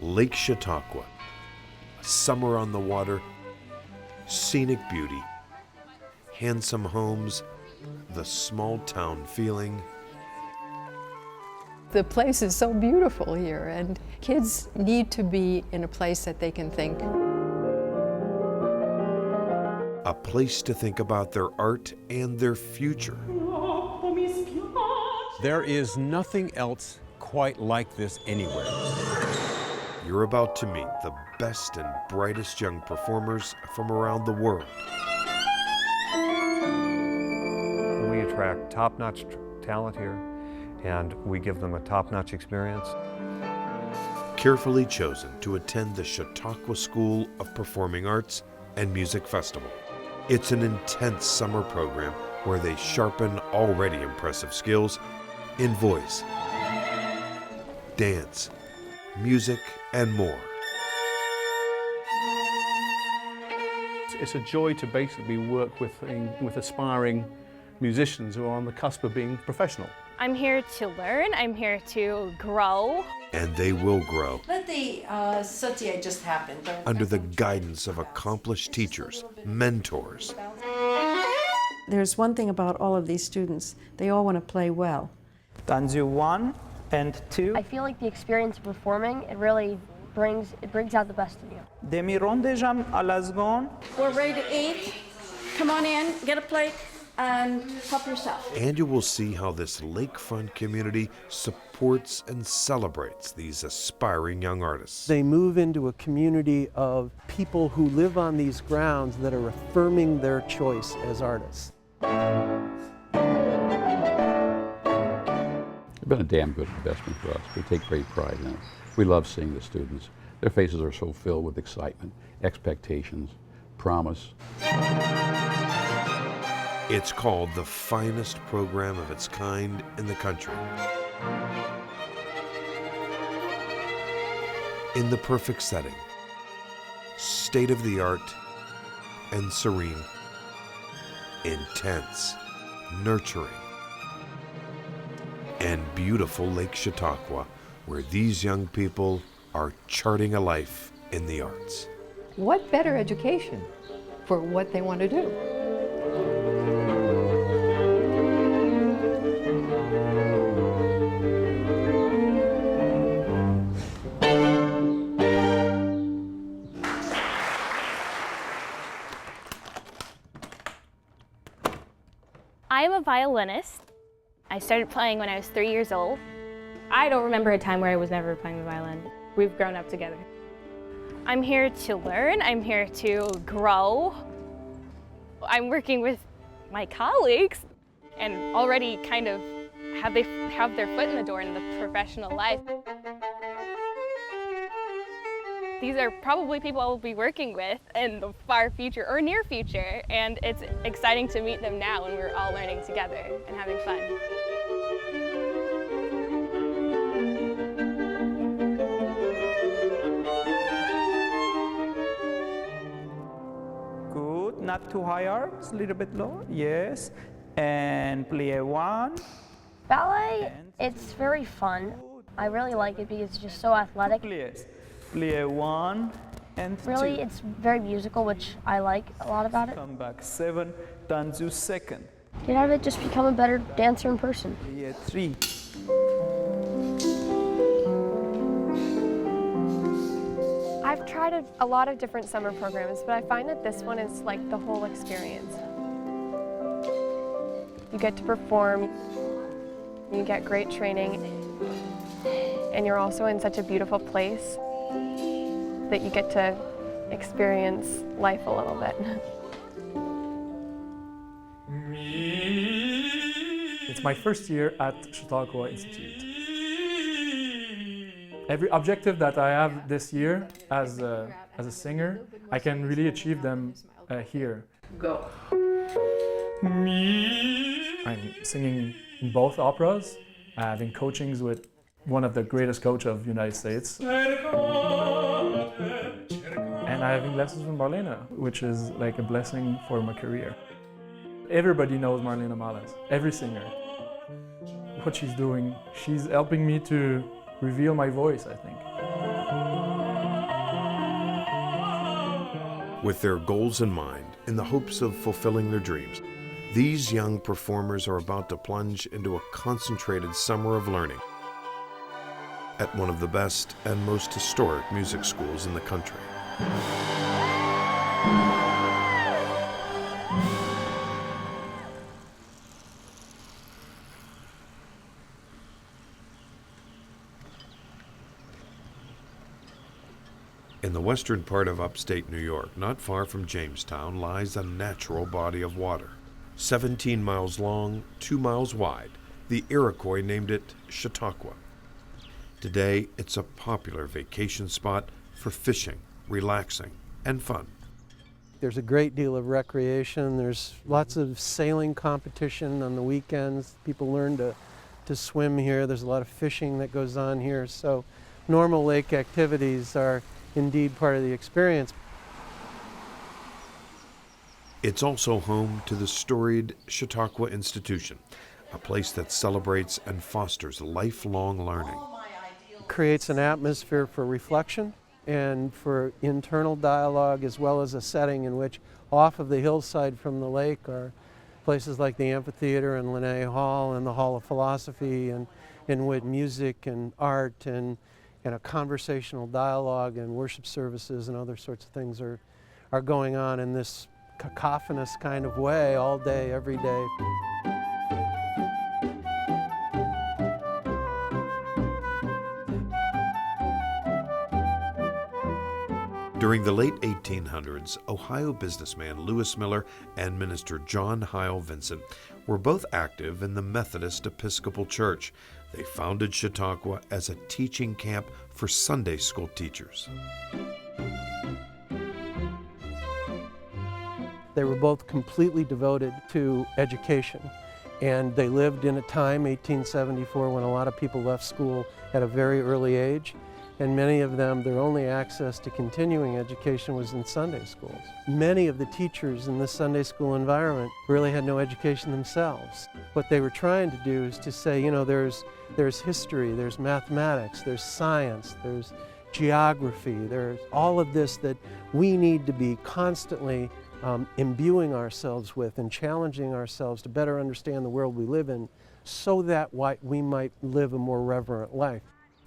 Lake Chautauqua, summer on the water, scenic beauty, handsome homes, the small town feeling. The place is so beautiful here, and kids need to be in a place that they can think. A place to think about their art and their future. There is nothing else quite like this anywhere. You're about to meet the best and brightest young performers from around the world. We attract top-notch talent here, and we give them a top-notch experience. Carefully chosen to attend the Chautauqua School of Performing Arts and Music Festival. It's an intense summer program where they sharpen already impressive skills in voice, dance, music, and more. It's a joy to basically work with aspiring musicians who are on the cusp of being professional. I'm here to learn, I'm here to grow. And they will grow. Let the saute just happen. Under the guidance of accomplished teachers, mentors. There's one thing about all of these students, they all want to play well. Danzu 1 and 2. I feel like the experience of performing, it really brings out the best in you. Demi-rondejam à la seconde. We're ready to eat. Come on in, get a plate, and help yourself. And you will see how this lakefront community supports and celebrates these aspiring young artists. They move into a community of people who live on these grounds that are affirming their choice as artists. It's been a damn good investment for us. We take great pride in it. We love seeing the students. Their faces are so filled with excitement, expectations, promise. It's called the finest program of its kind in the country. In the perfect setting, state-of-the-art and serene, intense, nurturing, and beautiful Lake Chautauqua, where these young people are charting a life in the arts. What better education for what they want to do? I am a violinist. I started playing when I was 3 years old. I don't remember a time where I was never playing the violin. We've grown up together. I'm here to learn, I'm here to grow. I'm working with my colleagues and already kind of have their foot in the door in the professional life. These are probably people I will be working with in the far future or near future, and it's exciting to meet them now when we're all learning together and having fun. Good, not too high arms, a little bit low, yes. And plie 1. Ballet, it's very fun. I really like it because it's just so athletic. Plies. Plie 1 and 2. Really, it's very musical, which I like a lot about it. Come back 7, danzu second. Get out of it, just become a better dancer in person. Plie 3. I've tried a lot of different summer programs, but I find that this one is like the whole experience. You get to perform, you get great training, and you're also in such a beautiful place that you get to experience life a little bit. It's my first year at Chautauqua Institute. Every objective that I have this year as a singer, I can really achieve them here. Go. I'm singing in both operas, having coachings with one of the greatest coaches of the United States. And I'm having lessons with Marlena, which is like a blessing for my career. Everybody knows Marlena Males, every singer. What she's doing, she's helping me to reveal my voice, I think. With their goals in mind, in the hopes of fulfilling their dreams, these young performers are about to plunge into a concentrated summer of learning at one of the best and most historic music schools in the country. In the western part of upstate New York, not far from Jamestown, lies a natural body of water. 17 miles long, 2 miles wide, the Iroquois named it Chautauqua. Today, it's a popular vacation spot for fishing, relaxing, and fun. There's a great deal of recreation. There's lots of sailing competition on the weekends. People learn to swim here. There's a lot of fishing that goes on here. So normal lake activities are indeed part of the experience. It's also home to the storied Chautauqua Institution, a place that celebrates and fosters lifelong learning. It creates an atmosphere for reflection and for internal dialogue, as well as a setting in which off of the hillside from the lake are places like the amphitheater and Linnaeus Hall and the Hall of Philosophy, and in which music and art and a conversational dialogue and worship services and other sorts of things are going on in this cacophonous kind of way all day, every day. During the late 1800s, Ohio businessman Lewis Miller and minister John Hyle Vincent were both active in the Methodist Episcopal Church. They founded Chautauqua as a teaching camp for Sunday school teachers. They were both completely devoted to education, and they lived in a time, 1874, when a lot of people left school at a very early age, and many of them, their only access to continuing education was in Sunday schools. Many of the teachers in this Sunday school environment really had no education themselves. What they were trying to do is to say, you know, there's history, there's mathematics, there's science, there's geography, there's all of this that we need to be constantly imbuing ourselves with and challenging ourselves to better understand the world we live in, so that we might live a more reverent life.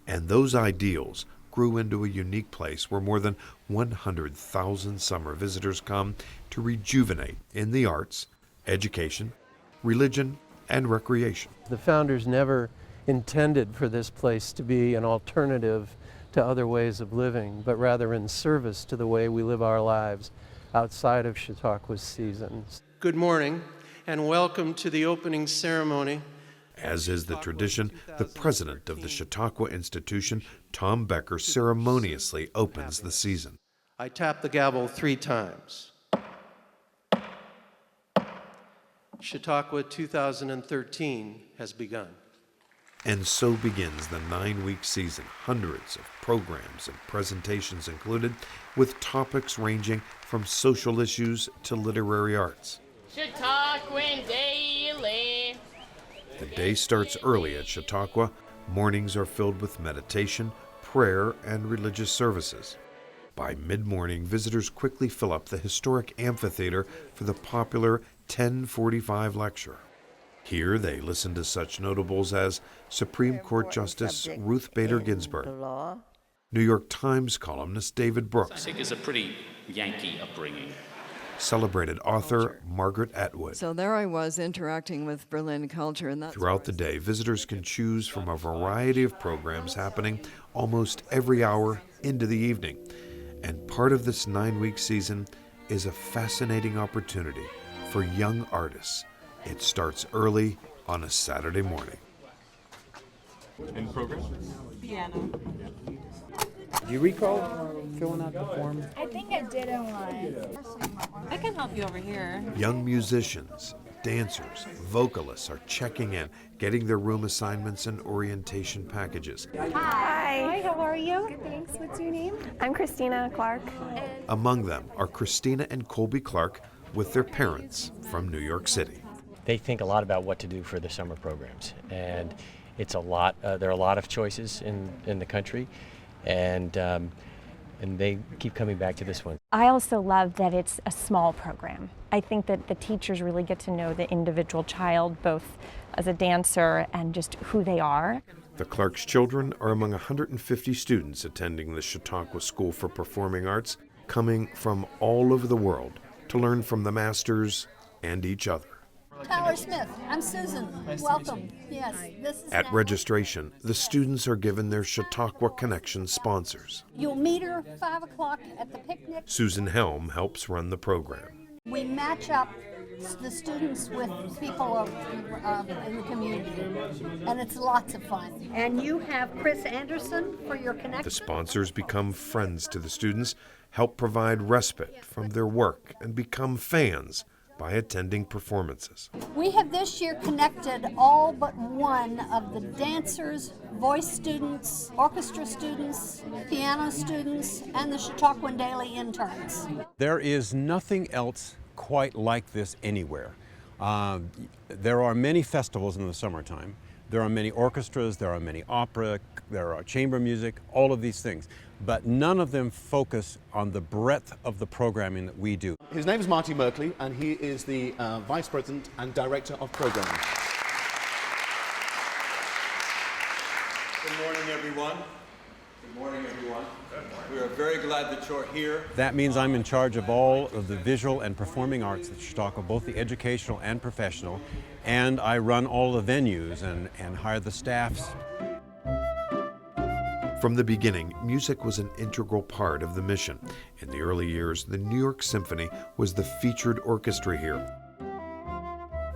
And those ideals grew into a unique place where more than 100,000 summer visitors come to rejuvenate in the arts, education, religion, and recreation. The founders never intended for this place to be an alternative to other ways of living, but rather in service to the way we live our lives outside of Chautauqua's seasons. Good morning, and welcome to the opening ceremony. As is the tradition, the president of the Chautauqua Institution, Tom Becker, ceremoniously opens the season. I tap the gavel 3 times. Chautauqua 2013 has begun. And so begins the 9-week season, hundreds of programs and presentations included, with topics ranging from social issues to literary arts. Chautauquan Daily. The day starts early at Chautauqua. Mornings are filled with meditation, prayer, and religious services. By mid-morning, visitors quickly fill up the historic amphitheater for the popular 10:45 lecture. Here they listen to such notables as Supreme Court Justice Ruth Bader Ginsburg, New York Times columnist David Brooks, I think it's a pretty Yankee upbringing, celebrated author Margaret Atwood. So there I was interacting with Berlin culture, and that's Throughout the day, visitors can choose from a variety of programs happening almost every hour into the evening. And part of this 9-week season is a fascinating opportunity for young artists. It starts early on a Saturday morning. In program? Piano. Do you recall filling out the form? I think I did it once. I can help you over here. Young musicians, dancers, vocalists are checking in, getting their room assignments and orientation packages. Hi. Hi, how are you? Good, thanks. What's your name? I'm Christina Clark. Among them are Christina and Colby Clark with their parents from New York City. They think a lot about what to do for the summer programs, and it's a lot. There are a lot of choices in the country, and and they keep coming back to this one. I also love that it's a small program. I think that the teachers really get to know the individual child, both as a dancer and just who they are. The Clark's children are among 150 students attending the Chautauqua School for Performing Arts, coming from all over the world to learn from the masters and each other. Tyler Smith. I'm Susan. Welcome. Yes, this is At registration, the students are given their Chautauqua Connection sponsors. You'll meet her 5 o'clock at the picnic. Susan Helm helps run the program. We match up the students with people in the community, and it's lots of fun. And you have Chris Anderson for your connection. The sponsors become friends to the students, help provide respite from their work, and become fans by attending performances. We have this year connected all but one of the dancers, voice students, orchestra students, piano students, and the Chautauquan Daily interns. There is nothing else quite like this anywhere. There are many festivals in the summertime. There are many orchestras, there are many opera, there are chamber music, all of these things. But none of them focus on the breadth of the programming that we do. His name is Marty Merkley, and he is the Vice President and Director of Programming. Good morning, everyone. Good morning, everyone. We are very glad that you're here. That means I'm in charge of all of the visual and performing arts at Chautauqua, both the educational and professional, and I run all the venues and hire the staffs. From the beginning, music was an integral part of the mission. In the early years, the New York Symphony was the featured orchestra here.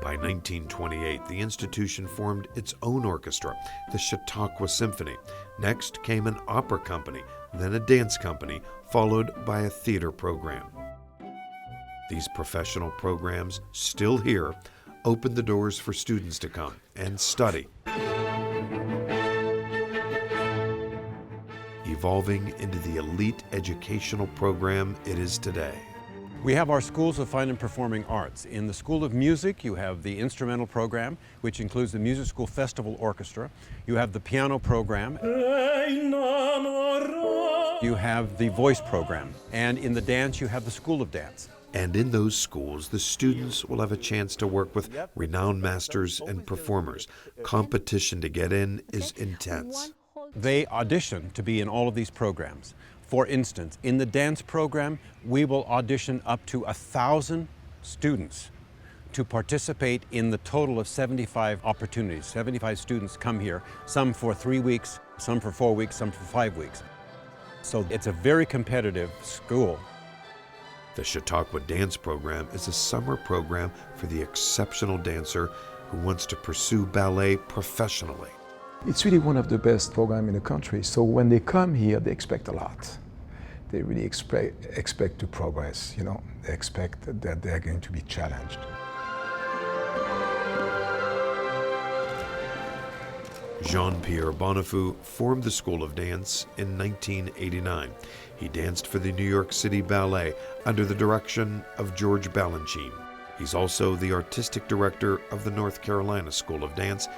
By 1928, the institution formed its own orchestra, the Chautauqua Symphony. Next came an opera company, then a dance company, followed by a theater program. These professional programs, still here, opened the doors for students to come and study, evolving into the elite educational program it is today. We have our schools of fine and performing arts. In the School of Music, you have the instrumental program, which includes the Music School Festival Orchestra. You have the piano program. You have the voice program. And in the dance, you have the School of Dance. And in those schools, the students will have a chance to work with renowned masters and performers. Competition to get in is intense. They audition to be in all of these programs. For instance, in the dance program, we will audition up to 1,000 students to participate in the total of 75 opportunities. 75 students come here, some for 3 weeks, some for 4 weeks, some for 5 weeks. So it's a very competitive school. The Chautauqua Dance Program is a summer program for the exceptional dancer who wants to pursue ballet professionally. It's really one of the best programs in the country, so when they come here, they expect a lot. They really expect to progress, you know. They expect that they're going to be challenged. Jean-Pierre Bonnefou formed the School of Dance in 1989. He danced for the New York City Ballet under the direction of George Balanchine. He's also the artistic director of the North Carolina School of Dance.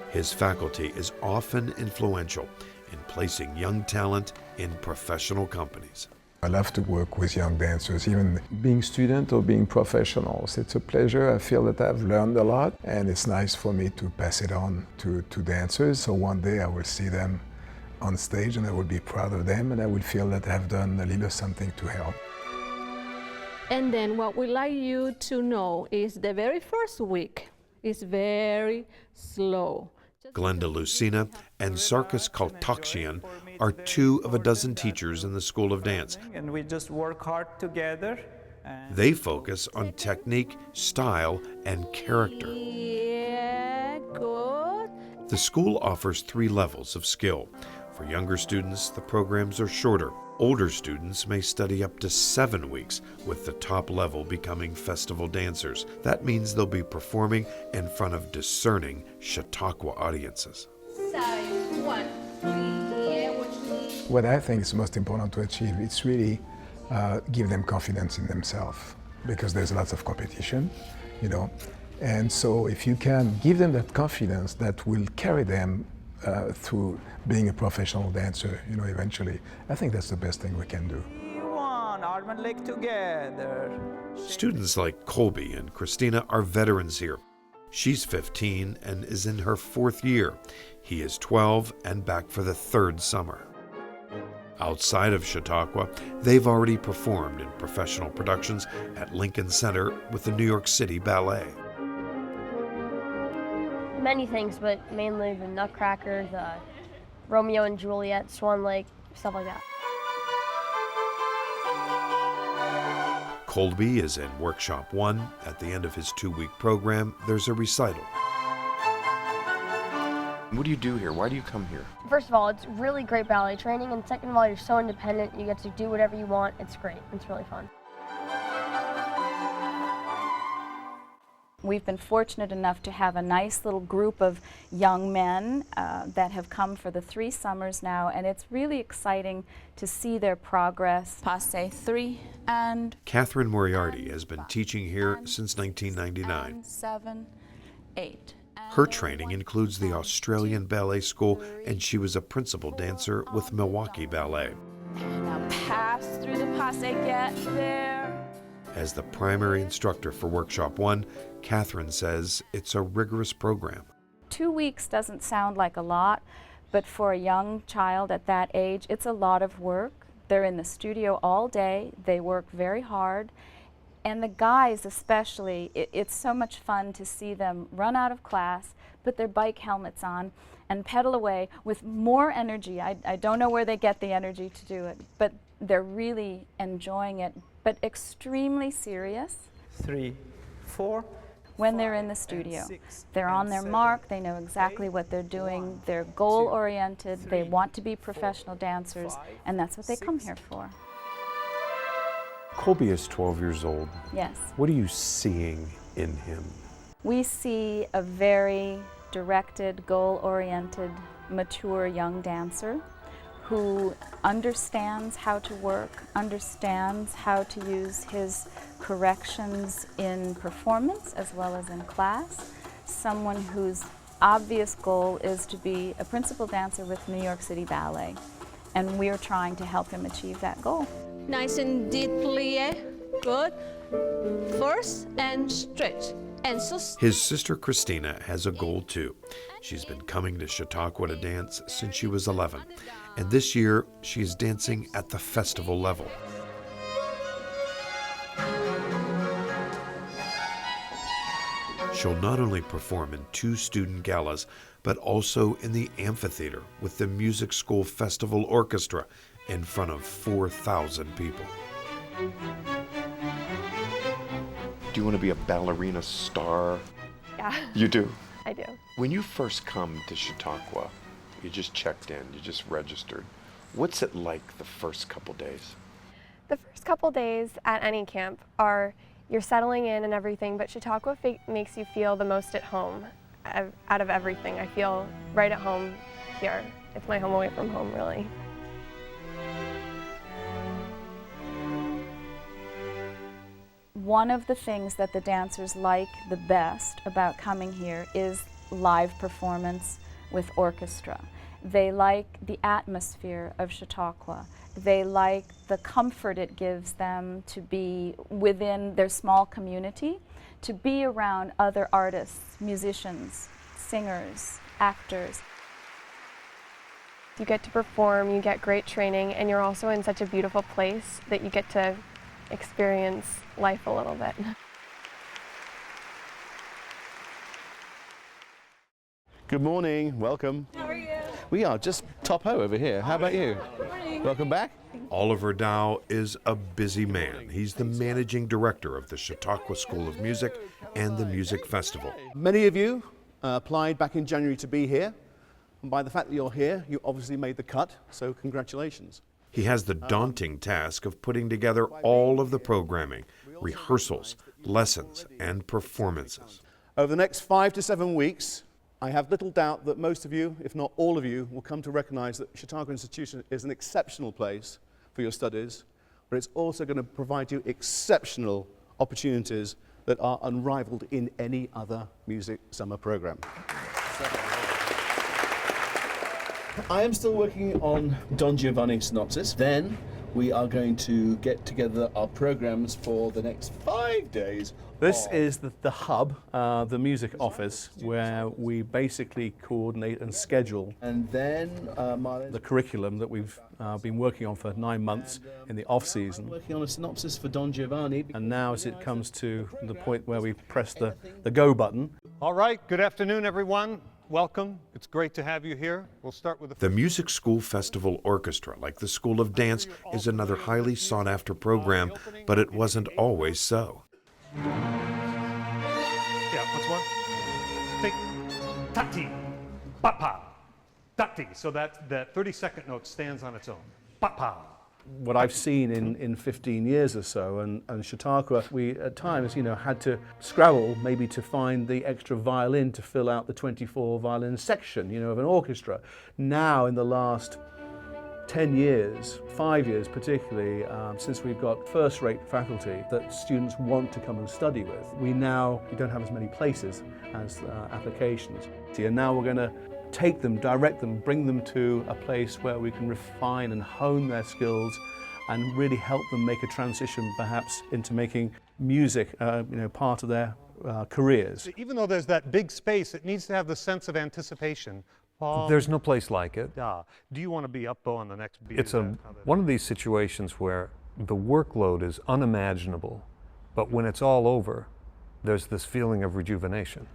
His faculty is often influential in placing young talent in professional companies. I love to work with young dancers, even being student or being professionals. It's a pleasure. I feel that I've learned a lot, and it's nice for me to pass it on to dancers. So one day I will see them on stage and I will be proud of them, and I will feel that I've done a little something to help. And then what we like you to know is the very first week is very slow. Glenda Lucina and Sarkis Kaltakshian are 2 of a dozen teachers in the School of Dance. And we just work hard together. They focus on technique, style, and character. Yeah, good. The school offers 3 levels of skill. For younger students, the programs are shorter. Older students may study up to 7 weeks, with the top level becoming festival dancers. That means they'll be performing in front of discerning Chautauqua audiences. What I think is most important to achieve is really give them confidence in themselves, because there's lots of competition, you know. And so if you can give them that confidence, that will carry them through being a professional dancer, you know, eventually. I think that's the best thing we can do. One, arm and leg together. Students like Colby and Christina are veterans here. She's 15 and is in her 4th year. He is 12 and back for the 3rd summer. Outside of Chautauqua, they've already performed in professional productions at Lincoln Center with the New York City Ballet. Many things, but mainly the Nutcracker, the Romeo and Juliet, Swan Lake, stuff like that. Colby is in Workshop 1. At the end of his 2-week program, there's a recital. What do you do here? Why do you come here? First of all, it's really great ballet training, and second of all, you're so independent. You get to do whatever you want. It's great. It's really fun. We've been fortunate enough to have a nice little group of young men that have come for the 3 summers now, and it's really exciting to see their progress. Passe 3 and... Catherine Moriarty has been teaching here since 1999. 7, 8. Her training includes the Australian Ballet School, and she was a principal dancer with Milwaukee Ballet. Now pass through the passe, get there. As the primary instructor for Workshop 1, Catherine says it's a rigorous program. 2 weeks doesn't sound like a lot, but for a young child at that age, it's a lot of work. They're in the studio all day. They work very hard. And the guys especially, it's so much fun to see them run out of class, put their bike helmets on, and pedal away with more energy. I don't know where they get the energy to do it, but they're really enjoying it, but extremely serious. 3, 4. When they're in the studio, they're on their mark, they know exactly what they're doing, they're goal-oriented, they want to be professional dancers, and that's what they come here for. Colby is 12 years old. Yes. What are you seeing in him? We see a very directed, goal-oriented, mature young dancer who understands how to work, understands how to use his corrections in performance as well as in class, someone whose obvious goal is to be a principal dancer with New York City Ballet, and we're trying to help him achieve that goal. Nice and deep plie, good. First and stretch. And so his sister Christina has a goal too. She's been coming to Chautauqua to dance since she was 11, and this year she's dancing at the festival level. She'll not only perform in 2 student galas, but also in the amphitheater with the Music School Festival Orchestra in front of 4,000 people. Do you want to be a ballerina star? Yeah. You do? I do. When you first come to Chautauqua, you just checked in, you just registered. What's it like the first couple days? The first couple days at any camp are you're settling in and everything, but Chautauqua makes you feel the most at home out of everything. I feel right at home here. It's my home away from home, really. One of the things that the dancers like the best about coming here is live performance with orchestra. They like the atmosphere of Chautauqua. They like the comfort it gives them to be within their small community, to be around other artists, musicians, singers, actors. You get to perform, you get great training, and you're also in such a beautiful place that you get to experience life a little bit. Good morning, welcome. How are you? We are just top-o over here. How about you? Good morning. Welcome back. Oliver Dow is a busy man. He's the managing director of the Chautauqua School of Music and the Music Festival. Many of you applied back in January to be here, and by the fact that you're here, you obviously made the cut, so congratulations. He has the daunting task of putting together all of the programming, rehearsals, lessons, and performances. Over the next 5 to 7 weeks, I have little doubt that most of you, if not all of you, will come to recognize that Chautauqua Institution is an exceptional place for your studies, but it's also going to provide you exceptional opportunities that are unrivaled in any other music summer program. I am still working on Don Giovanni synopsis. Then we are going to get together our programs for the next 5 days. This is the hub, the music office, where we basically coordinate and schedule. And then the curriculum that we've been working on for 9 months in the off-season. Working on a synopsis for Don Giovanni. And now as it comes to the point where we press the go button. All right, good afternoon, everyone. Welcome. It's great to have you here. We'll start with the Music School Festival Orchestra, like the School of Dance, is another highly sought-after program, but it wasn't always so. Yeah, once more. Take tati, papa, tati. So that 30-second note stands on its own. Papa. What I've seen in 15 years or so, and Chautauqua, we at times, had to scrabble maybe to find the extra violin to fill out the 24 violin section, of an orchestra. Now, in the last 10 years, 5 years particularly, since we've got first-rate faculty that students want to come and study with, we don't have as many places as applications. And now we're going to take them, direct them, bring them to a place where we can refine and hone their skills and really help them make a transition perhaps into making music part of their careers. Even though there's that big space, it needs to have the sense of anticipation. There's no place like it. Do you want to be up though on the next beat? It's one of these situations where the workload is unimaginable, but when it's all over, there's this feeling of rejuvenation.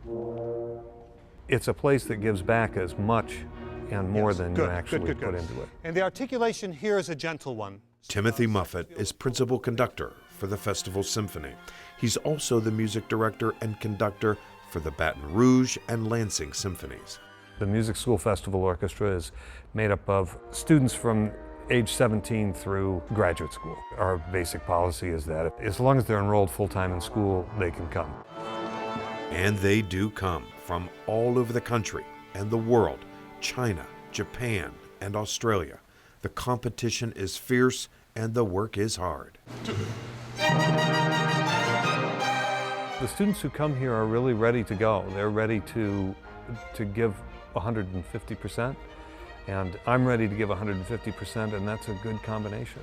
It's a place that gives back as much and more than you actually put into it. And the articulation here is a gentle one. Timothy Muffett is principal conductor for the Festival Symphony. He's also the music director and conductor for the Baton Rouge and Lansing Symphonies. The Music School Festival Orchestra is made up of students from age 17 through graduate school. Our basic policy is that as long as they're enrolled full-time in school, they can come. And they do come from all over the country and the world, China, Japan, and Australia. The competition is fierce and the work is hard. The students who come here are really ready to go. They're ready to give 150%, and I'm ready to give 150%, and that's a good combination.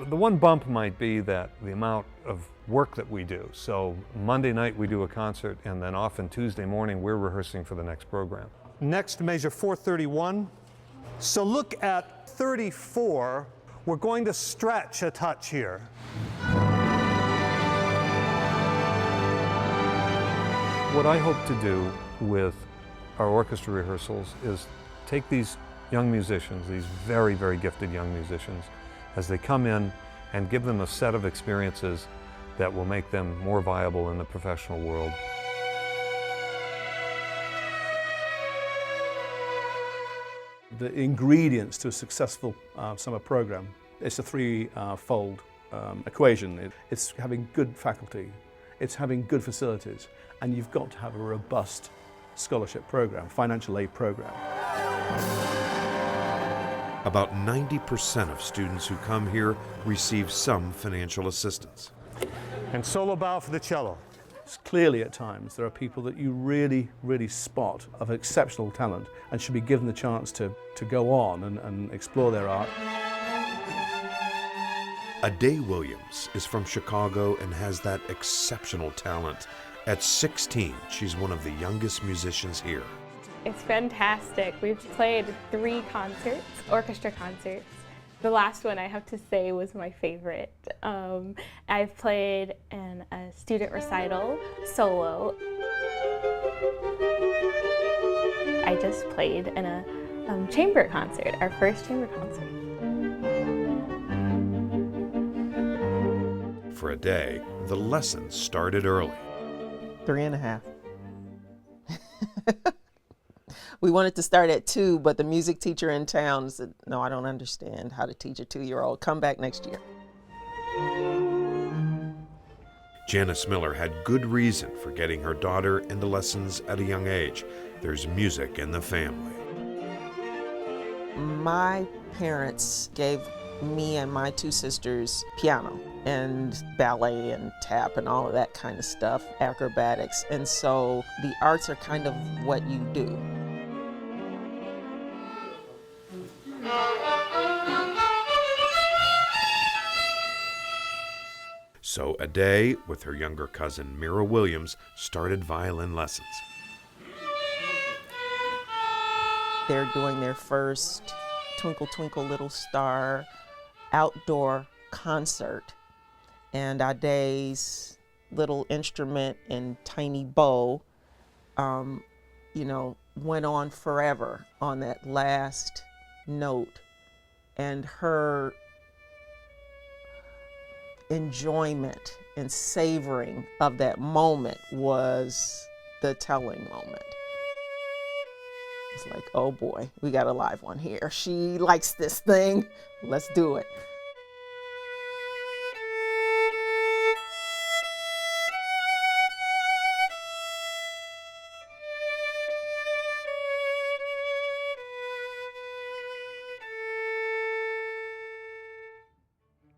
The one bump might be that the amount of work that we do. So Monday night we do a concert, and then often Tuesday morning we're rehearsing for the next program. Next, measure 431. So look at 34. We're going to stretch a touch here. What I hope to do with our orchestra rehearsals is take these young musicians, these very, very gifted young musicians, as they come in and give them a set of experiences that will make them more viable in the professional world. The ingredients to a successful summer program, it's a three-fold equation. It's having good faculty, it's having good facilities, and you've got to have a robust scholarship program, financial aid program. About 90% of students who come here receive some financial assistance. And solo bow for the cello. Clearly at times there are people that you really, really spot of exceptional talent and should be given the chance to go on and explore their art. Adé Williams is from Chicago and has that exceptional talent. At 16, she's one of the youngest musicians here. It's fantastic. We've played 3 concerts, orchestra concerts. The last one, I have to say, was my favorite. I've played in a student recital, solo. I just played in a chamber concert, our first chamber concert. For Adé, the lessons started early. 3.5. We wanted to start at 2, but the music teacher in town said, no, I don't understand how to teach a 2-year-old. Come back next year. Janice Miller had good reason for getting her daughter into lessons at a young age. There's music in the family. My parents gave me and my 2 sisters piano and ballet and tap and all of that kind of stuff, acrobatics. And so the arts are kind of what you do. So Adé, with her younger cousin Mira Williams, started violin lessons. They're doing their first Twinkle Twinkle Little Star outdoor concert. And Adé's little instrument and tiny bow, you know, went on forever on that last note. And her enjoyment and savoring of that moment was the telling moment. It's like, oh boy, we got a live one here. She likes this thing. Let's do it.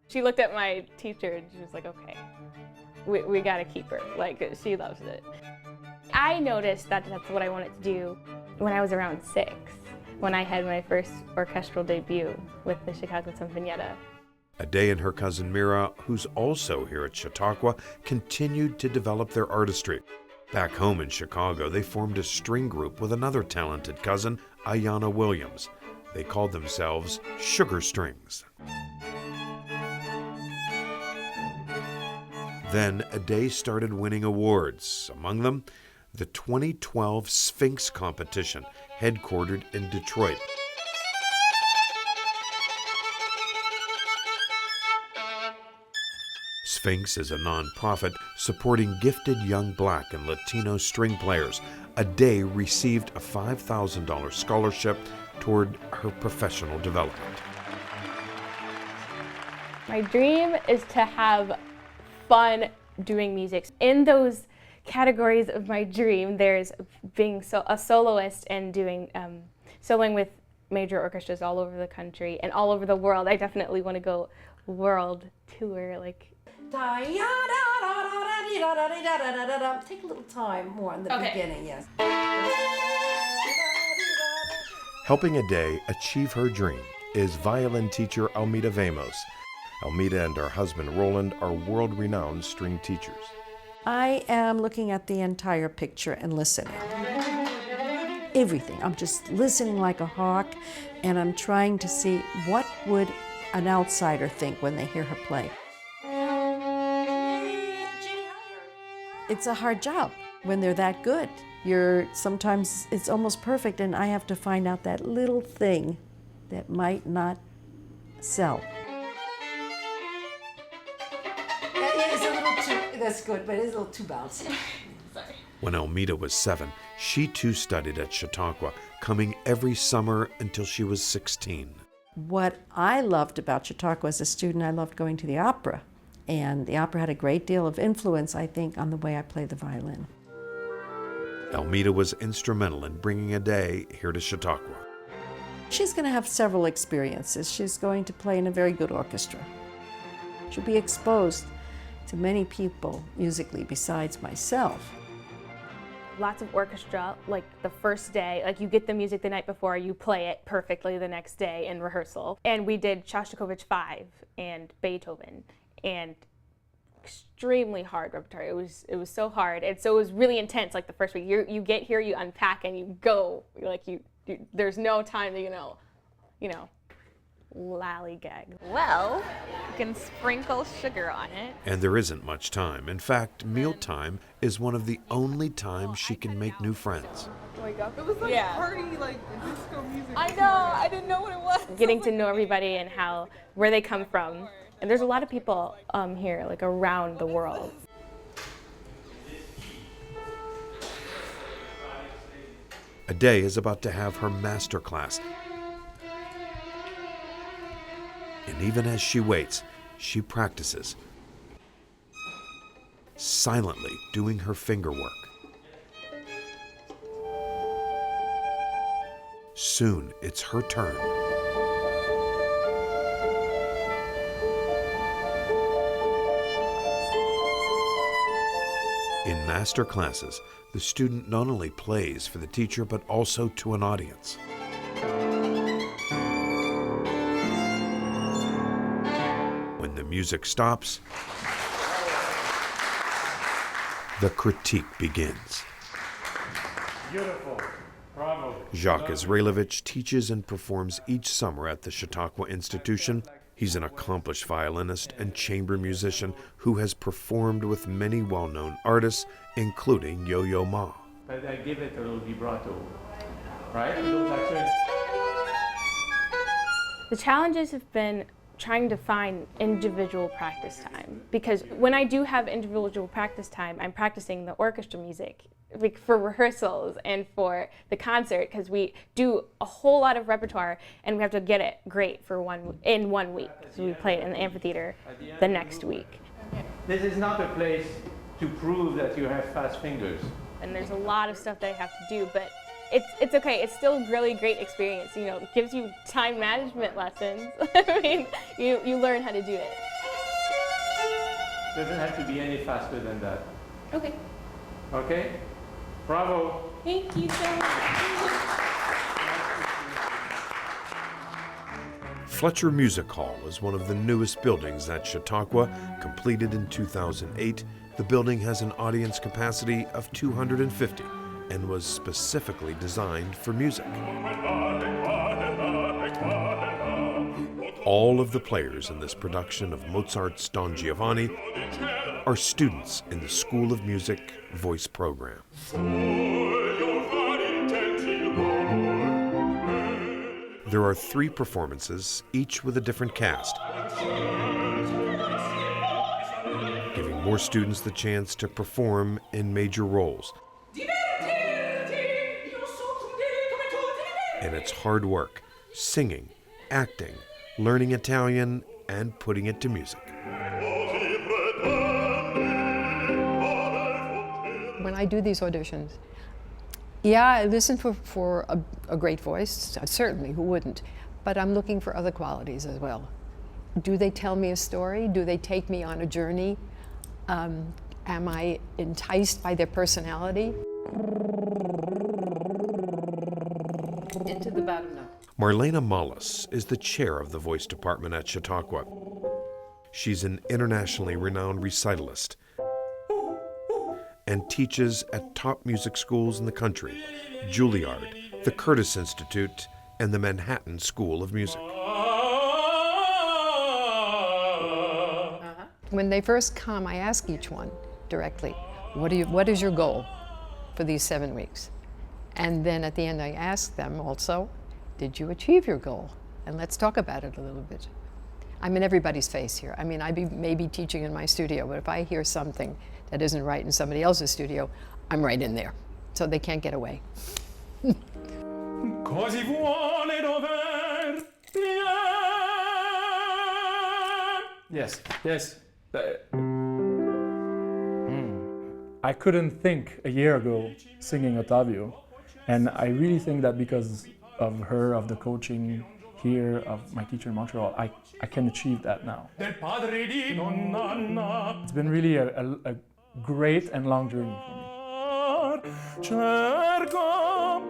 She looked at my teacher and she was like, okay, we gotta keep her. Like, she loves it. I noticed that that's what I wanted to do when I was around 6, when I had my first orchestral debut with the Chicago Sinfonietta. Adé and her cousin Mira, who's also here at Chautauqua, continued to develop their artistry. Back home in Chicago, they formed a string group with another talented cousin, Ayanna Williams. They called themselves Sugar Strings. Then Adé started winning awards, among them the 2012 Sphinx competition, headquartered in Detroit. Sphinx is a nonprofit supporting gifted young Black and Latino string players. Adé received a $5,000 scholarship toward her professional development. My dream is to have fun doing music. In those categories of my dream, there's being a soloist and doing soloing with major orchestras all over the country and all over the world. I definitely want to go world tour. Like, take a little time more in the beginning, yes. Helping Adé achieve her dream is violin teacher Almeda Vamos. Almeda and her husband Roland are world-renowned string teachers. I am looking at the entire picture and listening. Everything. I'm just listening like a hawk, and I'm trying to see what would an outsider think when they hear her play. It's a hard job when they're that good. Sometimes it's almost perfect, and I have to find out that little thing that might not sell. That's good, but it's a little too bouncy. Sorry. When Almeda was 7, she too studied at Chautauqua, coming every summer until she was 16. What I loved about Chautauqua as a student, I loved going to the opera. And the opera had a great deal of influence, I think, on the way I play the violin. Almeda was instrumental in bringing Adé here to Chautauqua. She's going to have several experiences. She's going to play in a very good orchestra. She'll be exposed to many people musically besides myself. Lots of orchestra, like the first day, like you get the music the night before, you play it perfectly the next day in rehearsal. And we did Shostakovich 5 and Beethoven, and extremely hard repertoire. It was so hard, and so it was really intense. Like the first week, you get here, you unpack, and you go. Like there's no time to you know, lollygag. Well, you can sprinkle sugar on it. And there isn't much time. In fact, mealtime is one of the only times she can make new friends. It was like party, like disco music. I know, I didn't know what it was. Getting to know everybody and where they come from. And there's a lot of people here, like around the world. Adé is about to have her master class. And even as she waits, she practices, silently doing her finger work. Soon, it's her turn. In master classes, the student not only plays for the teacher, but also to an audience. When the music stops, the critique begins. Beautiful. Bravo. Jacques Izraelevich teaches and performs each summer at the Chautauqua Institution. He's an accomplished violinist and chamber musician who has performed with many well-known artists, including Yo-Yo Ma. But I give it a little vibrato, right? Those actions. The challenges have been trying to find individual practice time, because when I do have individual practice time, I'm practicing the orchestra music like for rehearsals and for the concert, because we do a whole lot of repertoire and we have to get it great for in 1 week. So we play it in the amphitheater the next week. This is not a place to prove that you have fast fingers. And there's a lot of stuff that I have to do, but it's okay. It's still a really great experience. You know, it gives you time management lessons. I mean, you learn how to do it. Doesn't have to be any faster than that. Okay. Okay? Bravo. Thank you so much. Fletcher Music Hall is one of the newest buildings at Chautauqua. Completed in 2008, the building has an audience capacity of 250 and was specifically designed for music. All of the players in this production of Mozart's Don Giovanni are students in the School of Music voice program. There are 3 performances, each with a different cast, giving more students the chance to perform in major roles. And it's hard work, singing, acting, learning Italian, and putting it to music. When I do these auditions, yeah, I listen for a great voice, certainly, who wouldn't? But I'm looking for other qualities as well. Do they tell me a story? Do they take me on a journey? Am I enticed by their personality? Into the bottom note. Marlena Mollis is the chair of the voice department at Chautauqua. She's an internationally renowned recitalist and teaches at top music schools in the country, Juilliard, the Curtis Institute, and the Manhattan School of Music. When they first come, I ask each one directly, what is your goal for these 7 weeks? And then at the end I ask them also, did you achieve your goal? And let's talk about it a little bit. I'm in everybody's face here. I mean, I may be teaching in my studio, but if I hear something that isn't right in somebody else's studio, I'm right in there. So they can't get away. Yes, yes. I couldn't think a year ago singing Ottavio, and I really think that because of her, of the coaching here, of my teacher in Montreal, I can achieve that now. It's been really a great and long journey for me.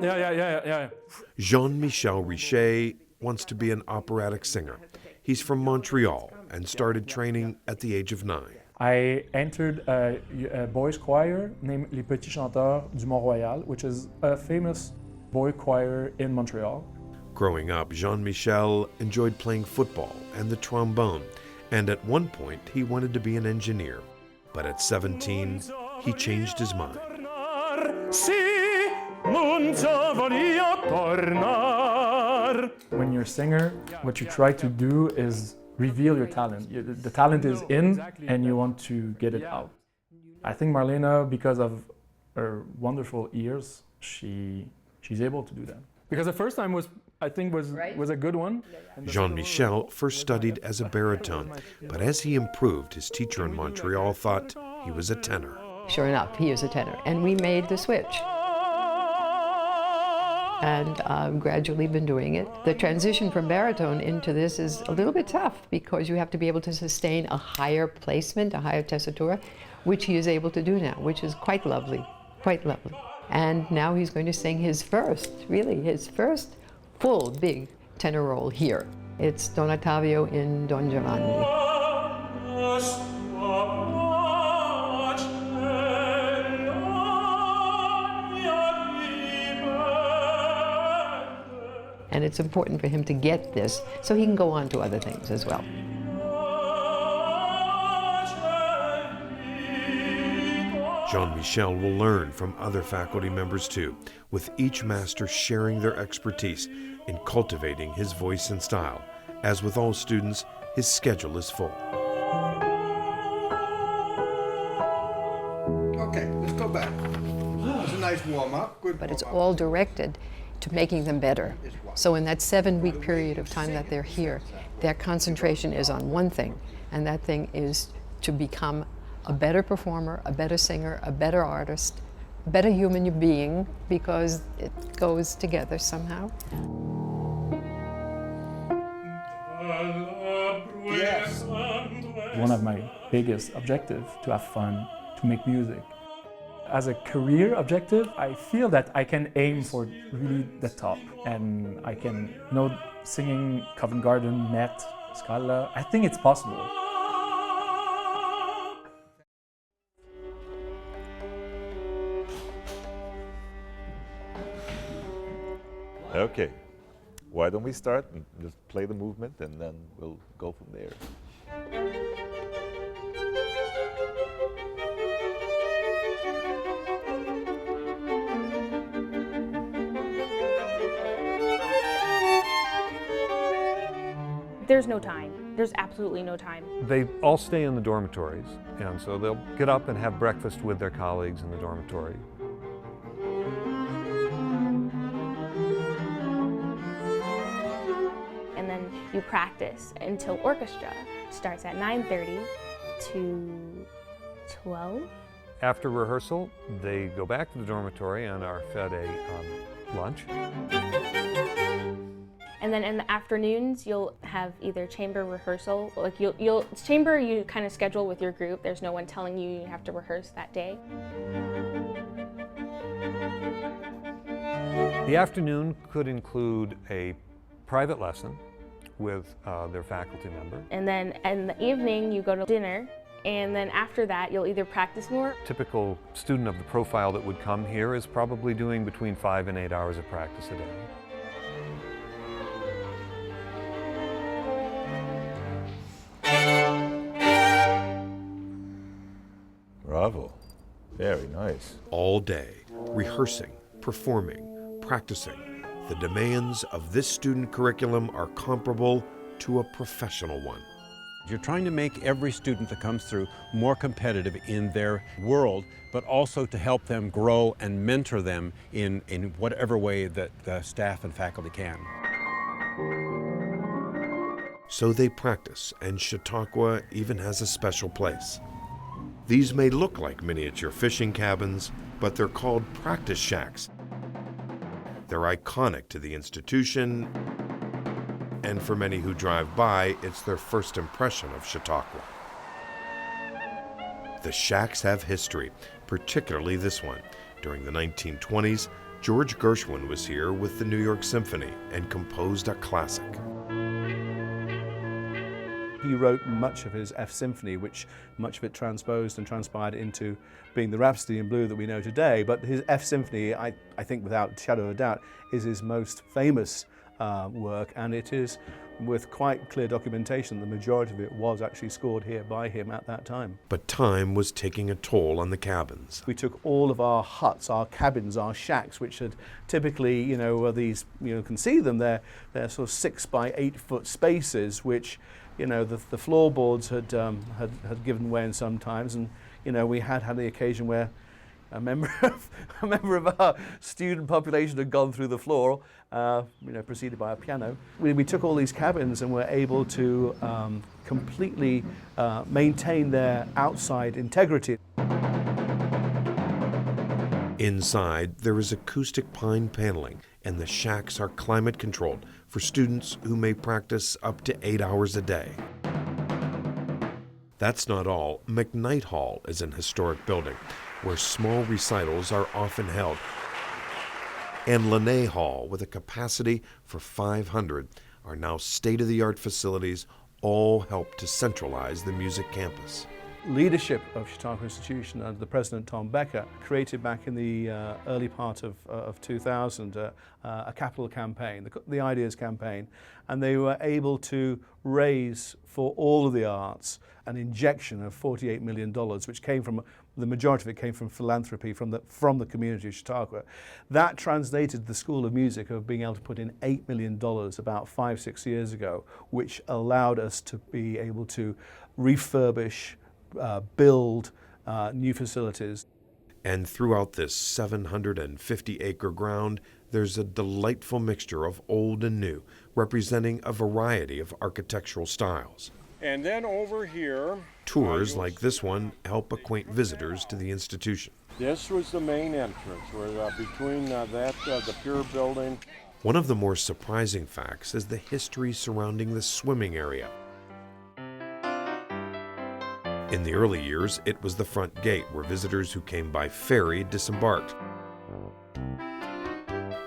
Yeah. Jean-Michel Richer wants to be an operatic singer. He's from Montreal and started training at the age of 9. I entered a boys' choir named Les Petits Chanteurs du Mont-Royal, which is a famous boy choir in Montreal. Growing up, Jean-Michel enjoyed playing football and the trombone, and at one point he wanted to be an engineer. But at 17, he changed his mind. When you're a singer, what you try to do is reveal your talent. The talent is in, and you want to get it out. I think Marlena, because of her wonderful ears, she's able to do that. Because the first time was a good one. Jean-Michel first studied as a baritone, but as he improved, his teacher in Montreal thought he was a tenor. Sure enough, he is a tenor, and we made the switch. And I've gradually been doing it. The transition from baritone into this is a little bit tough because you have to be able to sustain a higher placement, a higher tessitura, which he is able to do now, which is quite lovely, quite lovely. And now he's going to sing his first full big tenor role here. It's Don Ottavio in Don Giovanni. And it's important for him to get this so he can go on to other things as well. Jean-Michel will learn from other faculty members too, with each master sharing their expertise in cultivating his voice and style. As with all students, his schedule is full. Okay, let's go back. It's a nice warm-up. Good But it's warm-up. all directed to making them better. So in that 7-week period of time that they're here, their concentration is on one thing, and that thing is to become a better performer, a better singer, a better artist, a better human being, because it goes together somehow. Yes. One of my biggest objectives to have fun, to make music. As a career objective, I feel that I can aim for really the top, and I can, singing Covent Garden, Met, Scala, I think it's possible. Okay, why don't we start and just play the movement and then we'll go from there. There's no time. There's absolutely no time. They all stay in the dormitories, and so they'll get up and have breakfast with their colleagues in the dormitory. And then you practice until orchestra starts at 9:30 to 12. After rehearsal, they go back to the dormitory and are fed a lunch. And then in the afternoons, you'll have either chamber rehearsal, like chamber you kind of schedule with your group. There's no one telling you you have to rehearse that day. The afternoon could include a private lesson with their faculty member. And then in the evening, you go to dinner. And then after that, you'll either practice more. Typical student of the profile that would come here is probably doing between 5 and 8 hours of practice a day. Bravo. Very nice. All day, rehearsing, performing, practicing. The demands of this student curriculum are comparable to a professional one. You're trying to make every student that comes through more competitive in their world, but also to help them grow and mentor them in whatever way that the staff and faculty can. So they practice, and Chautauqua even has a special place. These may look like miniature fishing cabins, but they're called practice shacks. They're iconic to the institution, and for many who drive by, it's their first impression of Chautauqua. The shacks have history, particularly this one. During the 1920s, George Gershwin was here with the New York Symphony and composed a classic. He wrote much of his F Symphony, which much of it transposed and transpired into being the Rhapsody in Blue that we know today. But his F Symphony, I think without shadow of a doubt, is his most famous work, and it is with quite clear documentation the majority of it was actually scored here by him at that time. But time was taking a toll on the cabins. We took all of our huts, our cabins, our shacks, which had typically, these, can see them, they're sort of 6 by 8 foot spaces, which, the floorboards had given way in sometimes, and, we had the occasion where a member of our student population had gone through the floor, preceded by a piano. We took all these cabins and were able to completely maintain their outside integrity. Inside, there is acoustic pine paneling, and the shacks are climate controlled for students who may practice up to 8 hours a day. That's not all. McKnight Hall is an historic building where small recitals are often held. And Lene Hall, with a capacity for 500, are now state-of-the-art facilities, all help to centralize the music campus. leadership of Chautauqua Institution under the president Tom Becker created back in the early part of 2000 a capital campaign, the Ideas campaign, and they were able to raise for all of the arts an injection of $48 million, which came from, the majority of it came from philanthropy from the community of Chautauqua. That translated the School of Music of being able to put in $8 million about 5-6 years ago, which allowed us to be able to refurbish, build new facilities. And throughout this 750-acre ground, there's a delightful mixture of old and new, representing a variety of architectural styles. And then over here, tours like this one help acquaint visitors to the institution. This was the main entrance, where between the pier building. One of the more surprising facts is the history surrounding the swimming area. In the early years, it was the front gate where visitors who came by ferry disembarked.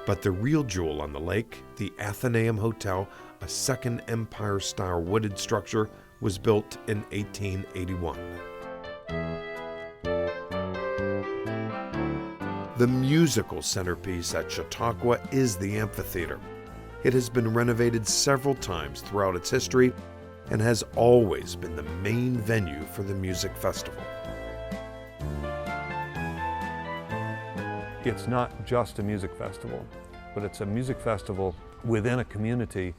But the real jewel on the lake, the Athenaeum Hotel, a Second Empire-style wooded structure, was built in 1881. The musical centerpiece at Chautauqua is the amphitheater. It has been renovated several times throughout its history and has always been the main venue for the music festival. It's not just a music festival, but it's a music festival within a community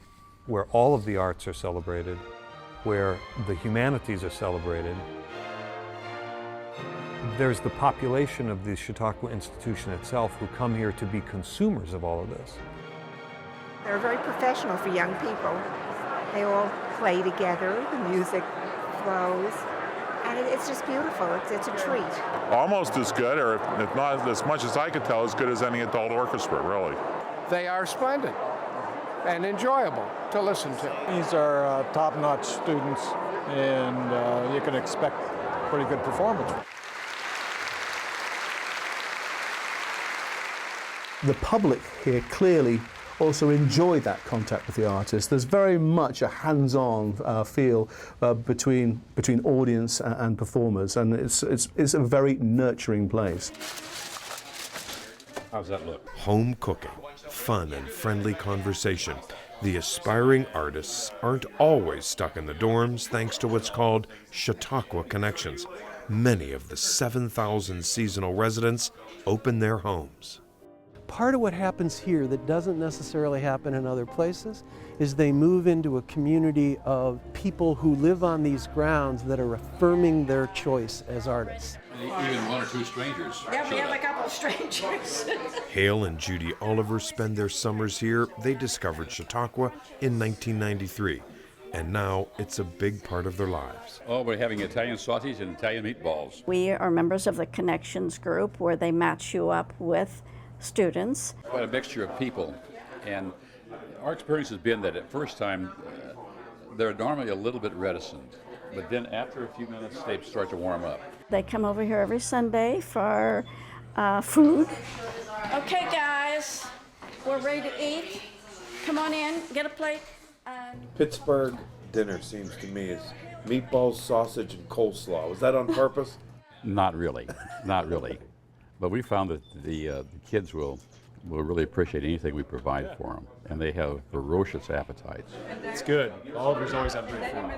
where all of the arts are celebrated, where the humanities are celebrated. There's the population of the Chautauqua institution itself who come here to be consumers of all of this. They're very professional for young people. They all play together, the music flows, and it's just beautiful. It's a treat. Almost as good, or if not as much as I could tell, as good as any adult orchestra, really. They are splendid and enjoyable to listen to. These are top-notch students, and you can expect pretty good performance. The public here clearly also enjoy that contact with the artist. There's very much a hands-on feel between audience and performers, and it's a very nurturing place. How's that look? Home cooking, fun and friendly conversation. The aspiring artists aren't always stuck in the dorms thanks to what's called Chautauqua Connections. Many of the 7,000 seasonal residents open their homes. Part of what happens here that doesn't necessarily happen in other places is they move into a community of people who live on these grounds that are affirming their choice as artists. Even one or two strangers. Yeah, we have a couple of strangers. Hale and Judy Oliver spend their summers here. They discovered Chautauqua in 1993, and now it's a big part of their lives. Oh, we're having Italian sausage and Italian meatballs. We are members of the Connections group where they match you up with students. Quite a mixture of people, and our experience has been that at first time they're normally a little bit reticent, but then after a few minutes they start to warm up. They come over here every Sunday for food. Okay, guys, we're ready to eat. Come on in, get a plate. Pittsburgh dinner seems to me is meatballs, sausage, and coleslaw. Was that on purpose? Not really, not really. But we found that the kids will really appreciate anything we provide for them, and they have ferocious appetites. It's good. Oliver's always have great food.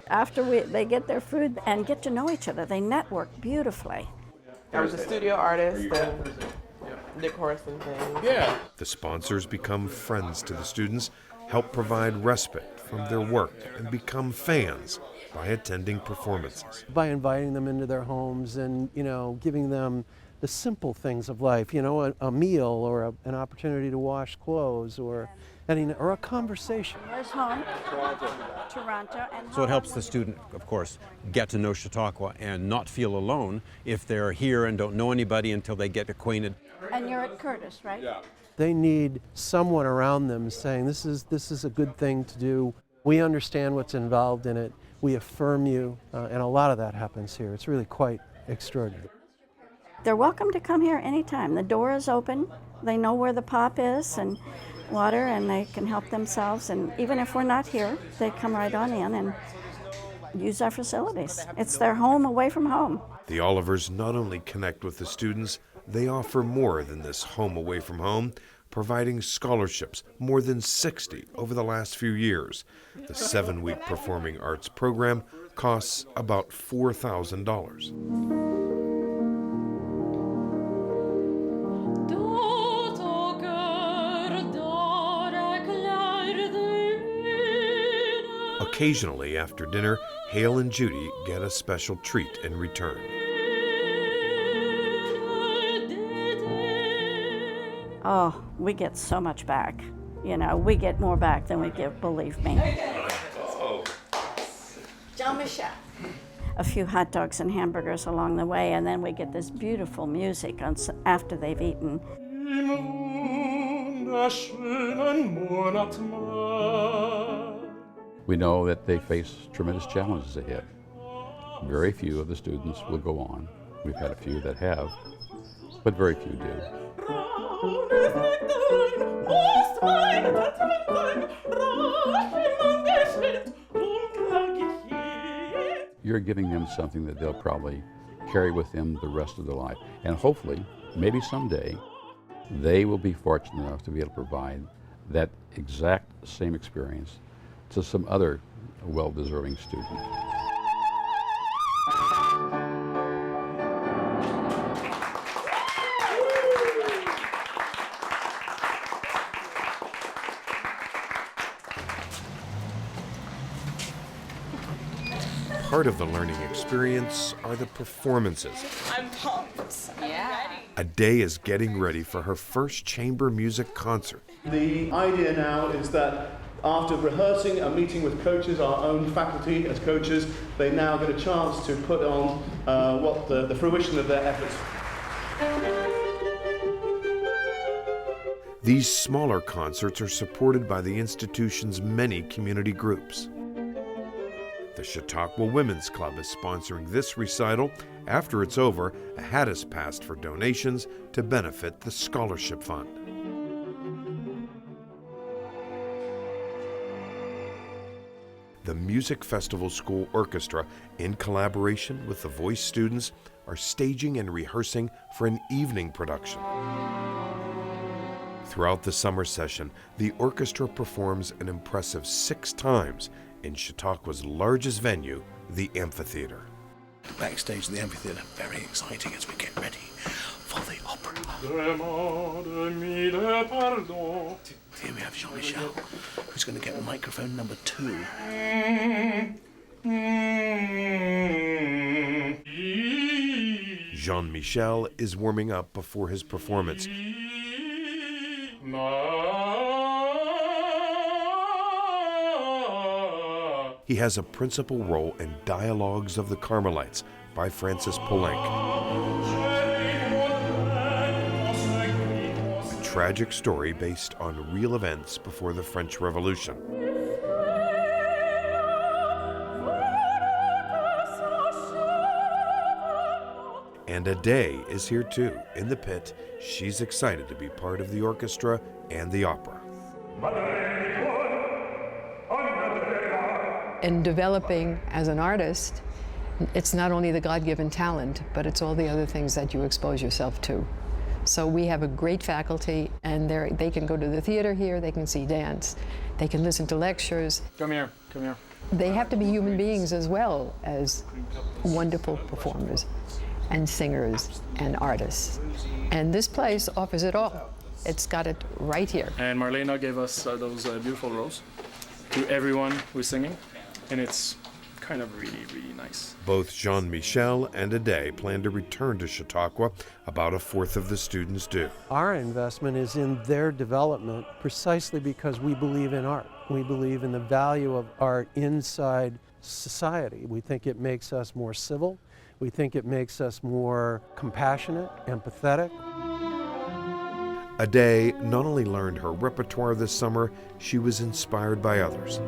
After they get their food and get to know each other, they network beautifully. I was a studio artist and did chorus and things. Yeah. The sponsors become friends to the students, help provide respite from their work, and become fans by attending performances. By inviting them into their homes and, giving them the simple things of life, a meal or an opportunity to wash clothes or a conversation. Where's home? Toronto. And So it helps the student, of course, get to know Chautauqua and not feel alone if they're here and don't know anybody until they get acquainted. And you're at Curtis, right? Yeah. They need someone around them saying, this is a good thing to do. We understand what's involved in it. We affirm you, and a lot of that happens here. It's really quite extraordinary. They're welcome to come here anytime. The door is open. They know where the pop is and water, and they can help themselves. And even if we're not here, they come right on in. And use our facilities. It's their home away from home. The Olivers not only connect with the students, they offer more than this home away from home, providing scholarships, more than 60 over the last few years. The 7-week performing arts program costs about $4,000. Occasionally after dinner, Hale and Judy get a special treat in return. Oh, we get so much back. You know, we get more back than we give, believe me. Jean-Michel. A few hot dogs and hamburgers along the way, and then we get this beautiful music after they've eaten. We know that they face tremendous challenges ahead. Very few of the students will go on. We've had a few that have, but very few do. You're giving them something that they'll probably carry with them the rest of their life. And hopefully, maybe someday, they will be fortunate enough to be able to provide that exact same experience to some other well-deserving student. Part of the learning experience are the performances. I'm pumped. Yeah. Adé is getting ready for her first chamber music concert. The idea now is that after rehearsing and meeting with coaches, our own faculty as coaches, they now get a chance to put on the fruition of their efforts. These smaller concerts are supported by the institution's many community groups. The Chautauqua Women's Club is sponsoring this recital. After it's over, a hat is passed for donations to benefit the scholarship fund. The Music Festival School Orchestra, in collaboration with the voice students, are staging and rehearsing for an evening production. Throughout the summer session, the orchestra performs an impressive 6 times in Chautauqua's largest venue, the amphitheater. Backstage at the amphitheater, very exciting as we get ready for the opera. Here we have Jean-Michel, who's going to get microphone number 2. Jean-Michel is warming up before his performance. He has a principal role in Dialogues of the Carmelites by Francis Poulenc, a tragic story based on real events before the French Revolution. And Adé is here too, in the pit. She's excited to be part of the orchestra and the opera. In developing as an artist, it's not only the God-given talent, but it's all the other things that you expose yourself to. So we have a great faculty, and they can go to the theater here, they can see dance, they can listen to lectures. Come here, come here. They have to be human beings as well as wonderful performers and singers and artists. And this place offers it all. It's got it right here. And Marlena gave us those beautiful rows to everyone who's singing. And it's kind of really, really nice. Both Jean-Michel and Adé plan to return to Chautauqua. About 1/4 of the students do. Our investment is in their development precisely because we believe in art. We believe in the value of art inside society. We think it makes us more civil. We think it makes us more compassionate, empathetic. Adé not only learned her repertoire this summer, she was inspired by others.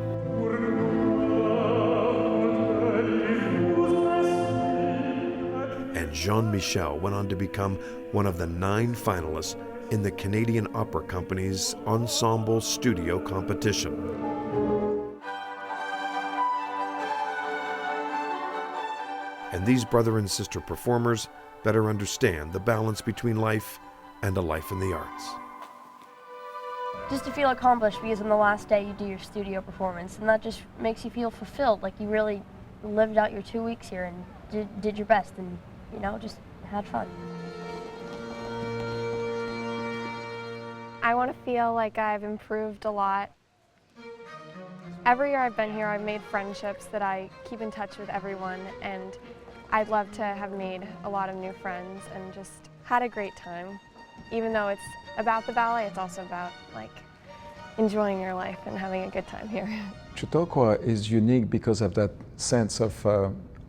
And Jean-Michel went on to become one of the 9 finalists in the Canadian Opera Company's Ensemble Studio competition. And these brother and sister performers better understand the balance between life and a life in the arts. Just to feel accomplished, because on the last day you do your studio performance, and that just makes you feel fulfilled, like you really lived out your 2 weeks here and did your best and, you know, just had fun. I want to feel like I've improved a lot. Every year I've been here, I've made friendships that I keep in touch with everyone, and I'd love to have made a lot of new friends and just had a great time. Even though it's about the ballet, it's also about like enjoying your life and having a good time here. Chautauqua is unique because of that sense of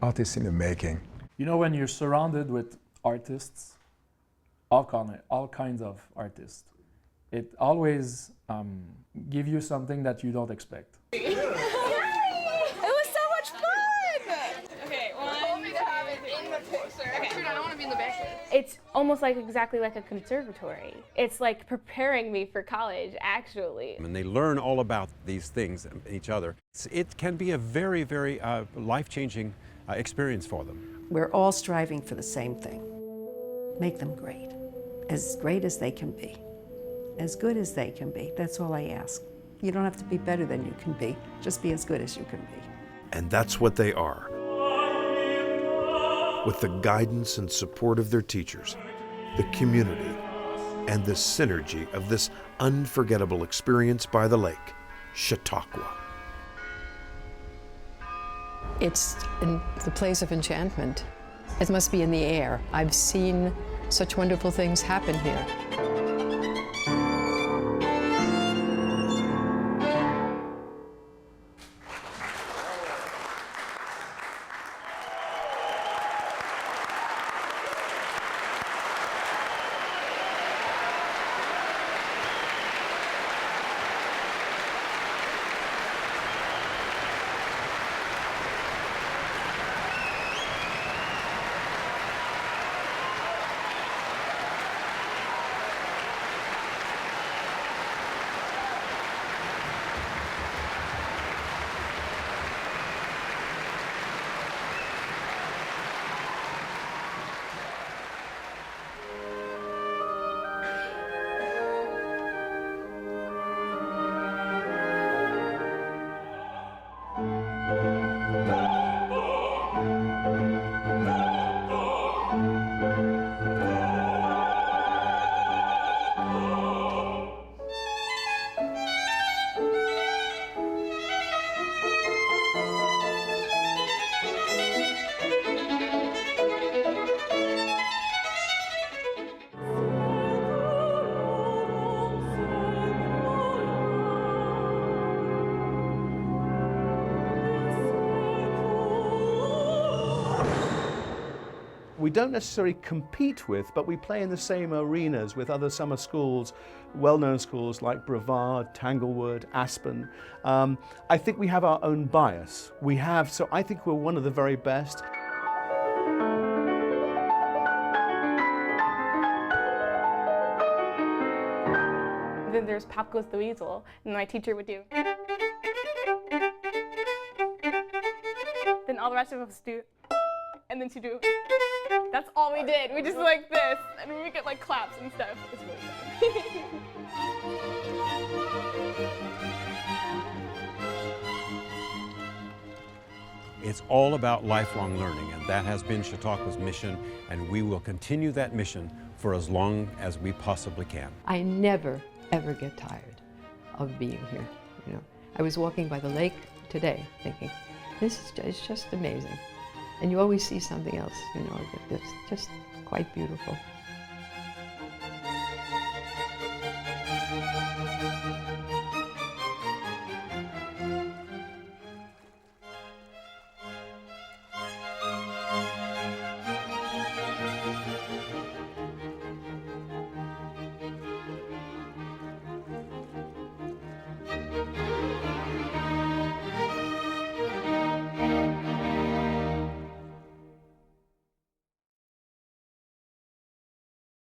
artists in the making. You know, when you're surrounded with artists, all kinds of artists, it always gives you something that you don't expect. It was so much fun! Okay, I don't want to be in the back. It's almost like exactly like a conservatory. It's like preparing me for college, actually. And they learn all about these things, each other. It can be a very, very life-changing experience for them. We're all striving for the same thing. Make them great as they can be, as good as they can be. That's all I ask. You don't have to be better than you can be, just be as good as you can be. And that's what they are. With the guidance and support of their teachers, the community, and the synergy of this unforgettable experience by the lake, Chautauqua. It's in the place of enchantment. It must be in the air. I've seen such wonderful things happen here. We don't necessarily compete with, but we play in the same arenas with other summer schools, well-known schools like Brevard, Tanglewood, Aspen. I think we have our own bias. So I think we're one of the very best. Then there's Pop Goes the Weasel, and my teacher would do. Then all the rest of us do. And then she'd do. That's all we did. We just like this, and we would get like claps and stuff. It's really fun. It's all about lifelong learning, and that has been Chautauqua's mission, and we will continue that mission for as long as we possibly can. I never, ever get tired of being here. You know, I was walking by the lake today thinking, this is just amazing. And you always see something else, you know, that's just quite beautiful.